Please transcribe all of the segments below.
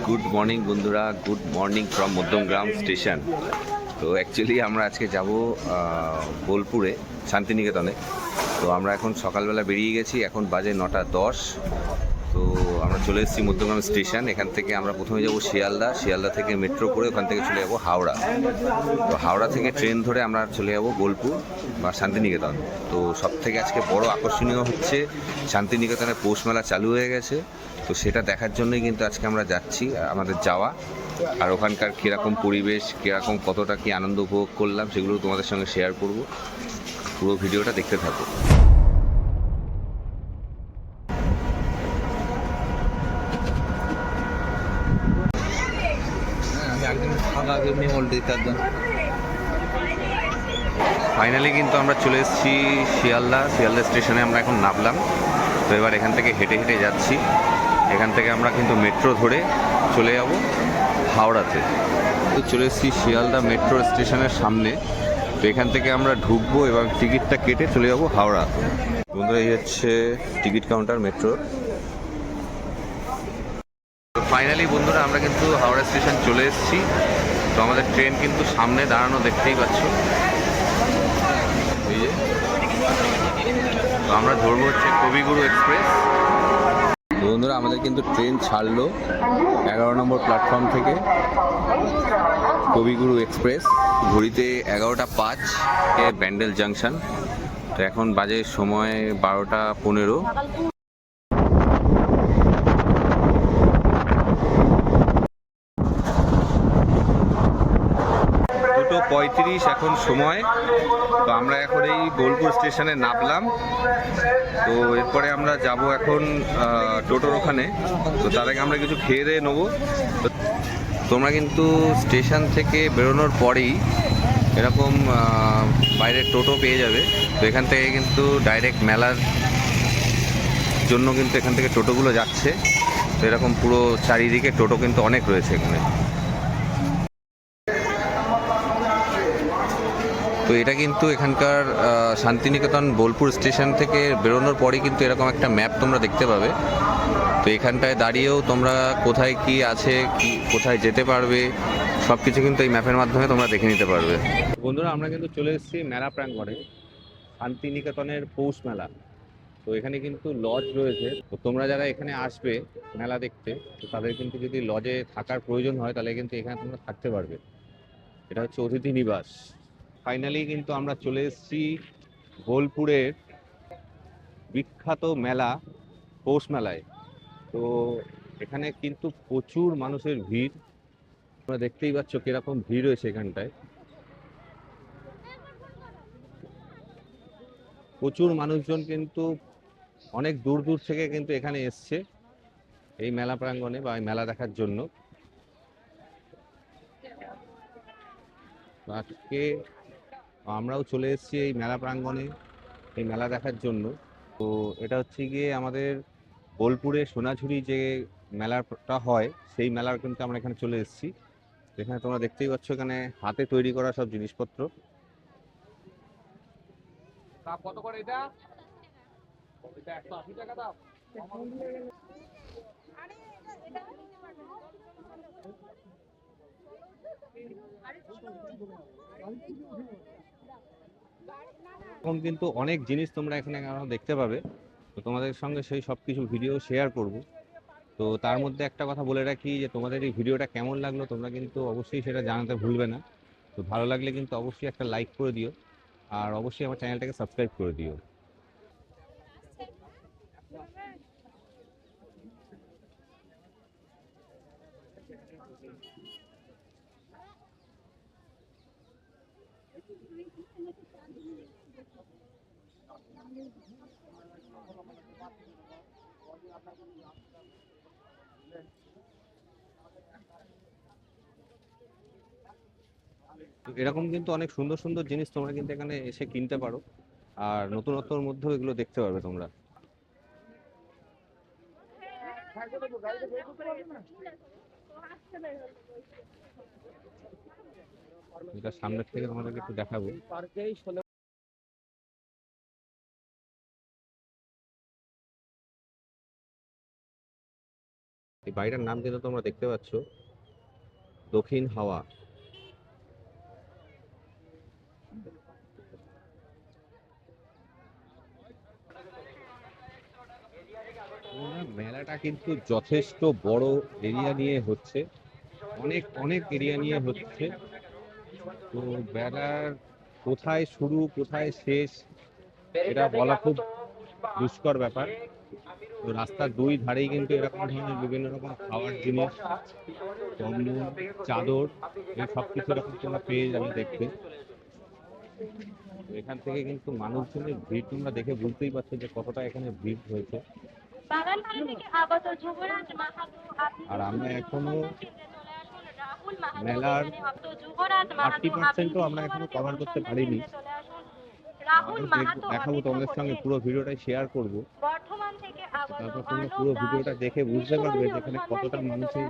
Good morning বন্ধুরা, good morning from Madhyamgram station. তো actually আমরা আজকে যাব বোলপুরে, শান্তিনিকেতনে। তো আমরা এখন সকালবেলা বেরিয়ে গেছি, এখন বাজে 9:10। তো আমরা চলে এসেছি মধ্যমগ্রাম স্টেশন। এখান থেকে আমরা প্রথমে যাব শিয়ালদা থেকে মেট্রো করে ওখান থেকে চলে যাব হাওড়া। তো হাওড়া থেকে ট্রেন ধরে আমরা চলে যাব বোলপুর বা শান্তিনিকেতন। তো সব থেকে আজকে বড় আকর্ষণীয় হচ্ছে শান্তিনিকেতনে পৌষ মেলা চালু হয়ে গেছে। তো সেটা দেখার জন্যই কিন্তু আজকে আমরা যাচ্ছি, আমাদের যাওয়া। আর ওখানকার কীরকম পরিবেশ, কীরকম কতটা কি আনন্দ উপভোগ করলাম সেগুলো তোমাদের সঙ্গে শেয়ার করব। পুরো ভিডিওটা দেখতে থাকো। ফাইনালি কিন্তু আমরা চলে এসেছি শিয়ালদা স্টেশনে। আমরা এখন নামলাম। তো এবার এখান থেকে হেঁটে হেঁটে যাচ্ছি। এখান থেকে আমরা কিন্তু মেট্রো ধরে চলে যাব হাওড়াতে। তো চলে এসেছি শিয়ালদা মেট্রো স্টেশনের সামনে। তো এখান থেকে আমরা ঢুকবো এবং টিকিটটা কেটে চলে যাব হাওড়া। বন্ধুরা, এই হচ্ছে টিকিট কাউন্টার মেট্রোর। তো ফাইনালি বন্ধুরা, আমরা কিন্তু হাওড়া স্টেশন চলে এসেছি। তো আমাদের ট্রেন কিন্তু সামনে দাঁড়ানো, দেখতেই পাচ্ছ। এই যে, তো আমরা ধরবো হচ্ছে কবিগুরু এক্সপ্রেস। তো বন্ধুরা, আমাদের কিন্তু ট্রেন ছাড়লো 11 নম্বর প্ল্যাটফর্ম থেকে, কবিগুরু এক্সপ্রেস। ঘড়িতে 11:05 ব্যান্ডেল জাংশন। তো এখন বাজে সময় 12:15। 2:35 এখন সময়। তো আমরা এখন এই বোলপুর স্টেশনে নামলাম। তো এরপরে আমরা যাব এখন টোটোর ওখানে। তো তার আগে আমরা কিছু খেয়ে দিয়ে নেবো। তো তোমরা কিন্তু স্টেশন থেকে বেরোনোর পরেই এরকম বাইরে টোটো পেয়ে যাবে। তো এখান থেকে কিন্তু ডাইরেক্ট মেলার জন্য কিন্তু এখান থেকে টোটোগুলো যাচ্ছে। তো এরকম পুরো চারিদিকে টোটো কিন্তু অনেক রয়েছে এখানে। তো এটা কিন্তু এখানকার শান্তিনিকেতন বোলপুর স্টেশন থেকে বেরোনোর পরেই কিন্তু এরকম একটা ম্যাপ তোমরা দেখতে পাবে। তো এখানটায় দাঁড়িয়েও তোমরা কোথায় কি আছে, কি কোথায় যেতে পারবে, সব কিছু কিন্তু এই ম্যাপের মাধ্যমে তোমরা দেখে নিতে পারবে। বন্ধুরা, আমরা কিন্তু চলে এসেছি মেলা প্রাঙ্গণে, শান্তিনিকেতনের পৌষ মেলা। তো এখানে কিন্তু লজ রয়েছে। তো তোমরা যারা এখানে আসবে মেলা দেখতে, তো তাদের কিন্তু যদি লজে থাকার প্রয়োজন হয় তাহলে কিন্তু এখানে তোমরা থাকতে পারবে। এটা হচ্ছে অতিথি নিবাস। ফাইনালি কিন্তু আমরা চলে এসেছি বোলপুরের বিখ্যাত মেলা, পৌষ মেলায়। তো এখানে কিন্তু প্রচুর মানুষের ভিড়। তোমরা দেখতেই পাচ্ছ কিরকম ভিড় হয়েছে এখানটায়। প্রচুর মানুষজন কিন্তু অনেক দূর দূর থেকে কিন্তু এখানে এসছে এই মেলা প্রাঙ্গণে বা এই মেলা দেখার জন্য। আজকে আমরাও চলে এসেছি এই মেলা প্রাঙ্গণে এই মেলা দেখার জন্য। তো এটা হচ্ছে গিয়ে আমাদের বোলপুরে সোনাঝুরি যে মেলাটা হয়, সেই মেলার কিন্তু আমরা এখানে চলে এসেছি। এখানে তোমরা দেখতেই পাচ্ছ এখানে হাতে তৈরি করা সব জিনিসপত্র। কত করে এটা? এটা 180 টাকা দাম। এরকম কিন্তু অনেক জিনিস তোমরা এখানে দেখতে পাবে। তো তোমাদের সঙ্গে সেই সব কিছু ভিডিও শেয়ার করব। তো তার মধ্যে একটা কথা বলে রাখি যে তোমাদের এই ভিডিওটা কেমন লাগলো তোমরা কিন্তু অবশ্যই সেটা জানাতে ভুলবে না। তো ভালো লাগলে কিন্তু অবশ্যই একটা লাইক করে দিও, আর অবশ্যই আমার চ্যানেলটাকে সাবস্ক্রাইব করে দিও। এরকম কিন্তু অনেক সুন্দর সুন্দর জিনিস তোমরা কিন্তু এখানে এসে কিনতে পারো, আর নতুনত্বর মধ্যেও এগুলো দেখতে পারবে তোমরা। এটা সামনের থেকে তোমাদেরকে একটু দেখাবো। এই বাড়িটার নাম কিন্তু তোমরা দেখতে পাচ্ছ, দক্ষিণ হাওয়া। মেলাটা কিন্তু যথেষ্ট বড় এরিয়া নিয়ে হচ্ছে, অনেক অনেক এরিয়া নিয়ে হচ্ছে। তো মেলার কোথায় শুরু কোথায় শেষ এটা বলা খুব দুষ্কর ব্যাপার। তো রাস্তার দুই ধারেই কিন্তু এরকম ধরনের বিভিন্ন রকম খাওয়ার জিনিস, কম্বল, চাদর, এই সব কিছু এরকম তোমরা পেয়ে যাবে দেখতে। এখান থেকে কিন্তু মানুষজনের ভিড় তোমরা দেখে বুঝতেই পারছো যে কতটা এখানে ভিড় হয়েছে। আর আমরা এখনো মেলার 30%ও আমরা এখনো কভার করতে পারিনি। দেখাবো তোমাদের সঙ্গে, পুরো ভিডিওটাই শেয়ার করবো, তারপর তোমরা পুরো ভিডিওটা দেখে বুঝতে পারবে যেখানে কতটা মানুষের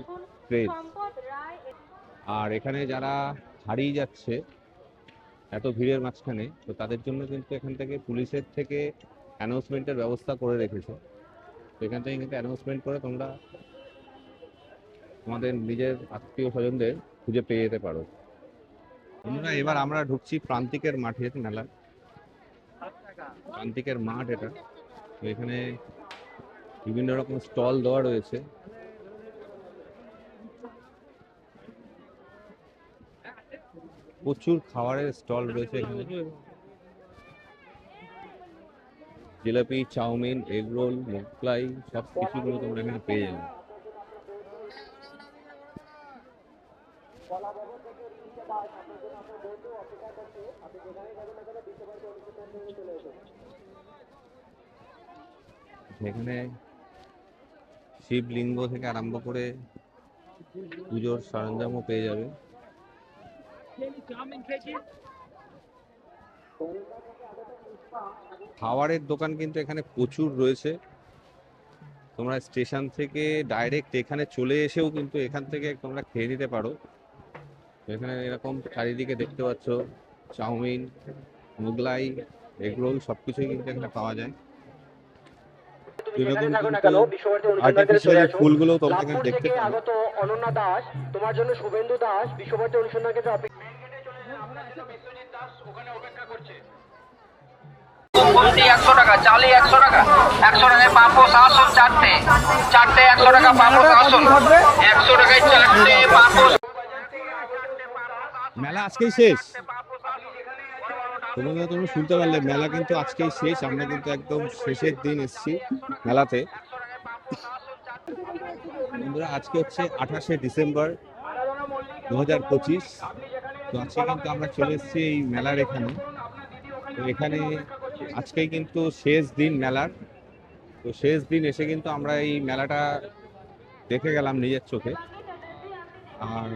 ক্রেজ। আর এখানে যারা হারিয়ে যাচ্ছে এত ভিড়ের মাঝখানে, তো তাদের জন্য কিন্তু এখান থেকে পুলিশের থেকে অ্যানাউন্সমেন্টের ব্যবস্থা করে রেখেছে। তো এখান থেকে কিন্তু অ্যানাউন্সমেন্ট করে তোমরা তোমাদের নিজের আত্মীয় স্বজনদের খুঁজে পেয়ে যেতে পারো। বন্ধুরা, এবার আমরা ঢুকছি প্রান্তিকের মাঠে। মেলা প্রান্তিকের মাঠ এটা। তো এখানে বিভিন্ন রকম স্টল দেওয়া রয়েছে। প্রচুর খাবারের স্টল রয়েছে এখানে, jalebi, chowmein, egg roll, Mughlai, সব কিছুগুলো তোমরা এখানে পেয়ে যাবে। এখানে শিবলিঙ্গ থেকে আরম্ভ করে পুজোর সরঞ্জামও পেয়ে যাবে। খাবারের দোকান কিন্তু এখানে প্রচুর রয়েছে। তোমরা স্টেশন থেকে ডাইরেক্ট এখানে চলে এসেও কিন্তু এখান থেকে তোমরা খেয়ে নিতে পারো। এখানে এরকম চারিদিকে দেখতে পাচ্ছ চাউমিন, মোগলাই, এগরোল সবকিছুই কিন্তু এখানে পাওয়া যায়। ফুলগুলো তোমরা এখানে দেখতে পাবে। অনন্যা দাস, তোমার জন্য শুভেন্দু দাস বিশ্বভারতী অনুসন্ধান কেন্দ্রে অপেক্ষা করছে। 100 টাকা, চালি 100 টাকা, 100 টাকায় পাপোশ আসন চারটে 100 টাকা পাপোশ আসন, 100 টাকায় চারটে পাপোশ। মেলা আজকেই শেষ। তোমরা শুনতে পারলে মেলা কিন্তু আজকেই শেষ। আমরা কিন্তু একদম শেষের দিন এসেছি মেলাতে। বন্ধুরা, আজকে হচ্ছে 28শে ডিসেম্বর 2025। তো আজকে কিন্তু আমরা চলে এসেছি এই মেলার এখানে। তো এখানে আজকেই কিন্তু শেষ দিন মেলার। তো শেষ দিন এসে কিন্তু আমরা এই মেলাটা দেখে গেলাম নিজের চোখে, আর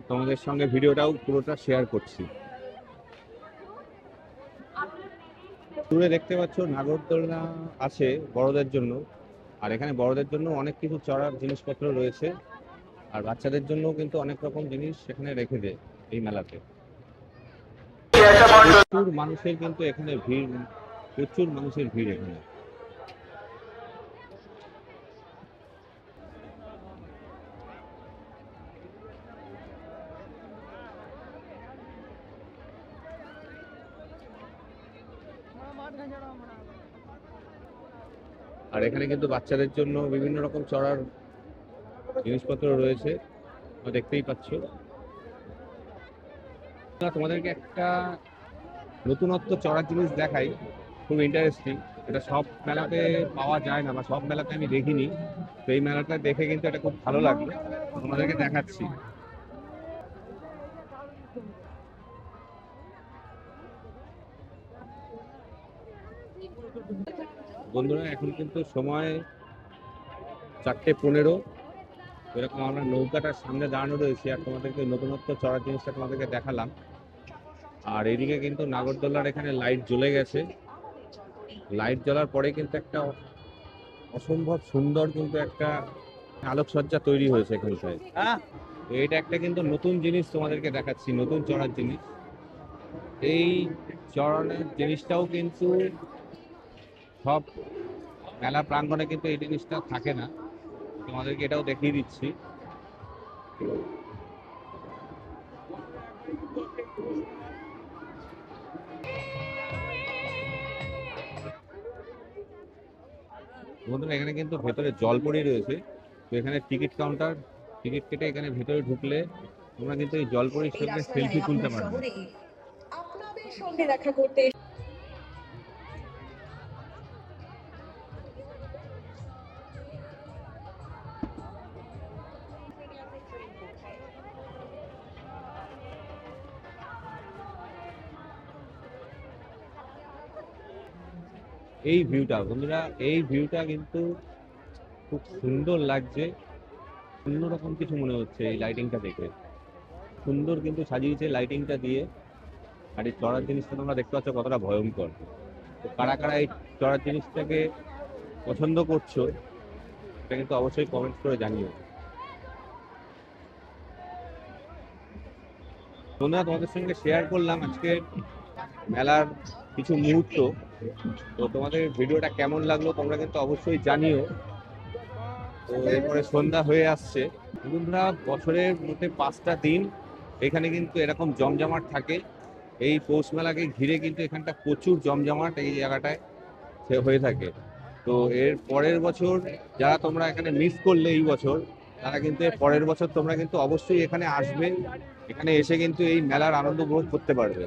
তোমাদের সঙ্গে ভিডিওটাও পুরোটা শেয়ার করছি। দূরে দেখতে পাচ্ছ নাগরদোলনা আছে বড়দের জন্য, আর এখানে বড়দের জন্য অনেক কিছু চড়ার জিনিসপত্র রয়েছে, আর বাচ্চাদের জন্য কিন্তু অনেক রকম জিনিস সেখানে রেখে দেয় এই মেলাতে। প্রচুর মানুষের কিন্তু এখানে ভিড়, প্রচুর মানুষের ভিড় এখানে। আর এখানে কিন্তু বাচ্চাদের জন্য বিভিন্ন রকম চড়ার জিনিসপত্র রয়েছে, দেখতেই পাচ্ছ। তোমাদেরকে একটা নতুনত্ব চড়ার জিনিস দেখাই, খুব ইন্টারেস্টিং। এটা সব মেলাতে পাওয়া যায় না বা সব মেলাতে আমি দেখিনি। তো এই মেলাটা দেখে কিন্তু এটা খুব ভালো লাগবে, তোমাদেরকে দেখাচ্ছি। বন্ধুরা, এখন কিন্তু সময় 4:15। এরকম আমরা নৌকাটার সামনে দাঁড়ানো রয়েছি, আর তোমাদেরকে নতুনত্ব চড়ার জিনিসটা তোমাদেরকে দেখালাম। আর এদিকে কিন্তু নাগরদোলার এখানে লাইট জ্বলে গেছে। লাইট জ্বলার পরে কিন্তু একটা অসম্ভব সুন্দর কিন্তু একটা আলোকসজ্জা তৈরি হয়েছে এখানটায়। এটা একটা কিন্তু নতুন জিনিস তোমাদেরকে দেখাচ্ছি, নতুন চড়ার জিনিস। এই চড়ানোর জিনিসটাও কিন্তু সব মেলা প্রাঙ্গণে কিন্তু এই জিনিসটা থাকে না। তোমাদেরকে এটাও দেখিয়ে দিচ্ছি। বন্ধুরা এখানে কিন্তু ভেতরে জলপরি রয়েছে। তো এখানে টিকিট কাউন্টার, টিকিট কেটে এখানে ভেতরে ঢুকলে তোমরা কিন্তু এই জলপরির এই সঙ্গে রাস্তায় সেলফি তুলতে আপনার পারবে। শহরে আপনাদের সঙ্গে দেখা করতে এই ভিউটা বন্ধুরা, এই ভিউটা কিন্তু খুব সুন্দর লাগছে, অন্যরকম কিছু মনে হচ্ছে এই লাইটিংটা দেখে। সুন্দর কিন্তু সাজিয়েছে লাইটিংটা দিয়ে। আর এই চড়ার জিনিসটা তোমরা দেখতে পাচ্ছ কতটা ভয়ঙ্কর। তো কারা কারা এই চড়ার জিনিসটাকে পছন্দ করছো এটা কিন্তু অবশ্যই কমেন্ট করে জানিও। বন্ধুরা তোমাদের সঙ্গে শেয়ার করলাম আজকে মেলার কিছু মুহূর্ত। তো তোমাদের ভিডিওটা কেমন লাগলো তোমরা কিন্তু অবশ্যই জানিও। তো এরপরে সন্ধ্যা হয়ে আসছে। বন্ধুরা বছরের মধ্যে 5টা দিন এখানে কিন্তু এরকম জমজমাট থাকে। এই পৌষ মেলাকে ঘিরে কিন্তু এখানটা প্রচুর জমজমাট এই জায়গাটায় হয়ে থাকে। তো এর পরের বছর যারা তোমরা এখানে মিস করলে এই বছর, তারা কিন্তু এর পরের বছর তোমরা কিন্তু অবশ্যই এখানে আসবে। এখানে এসে কিন্তু এই মেলার আনন্দ উপভোগ করতে পারবে।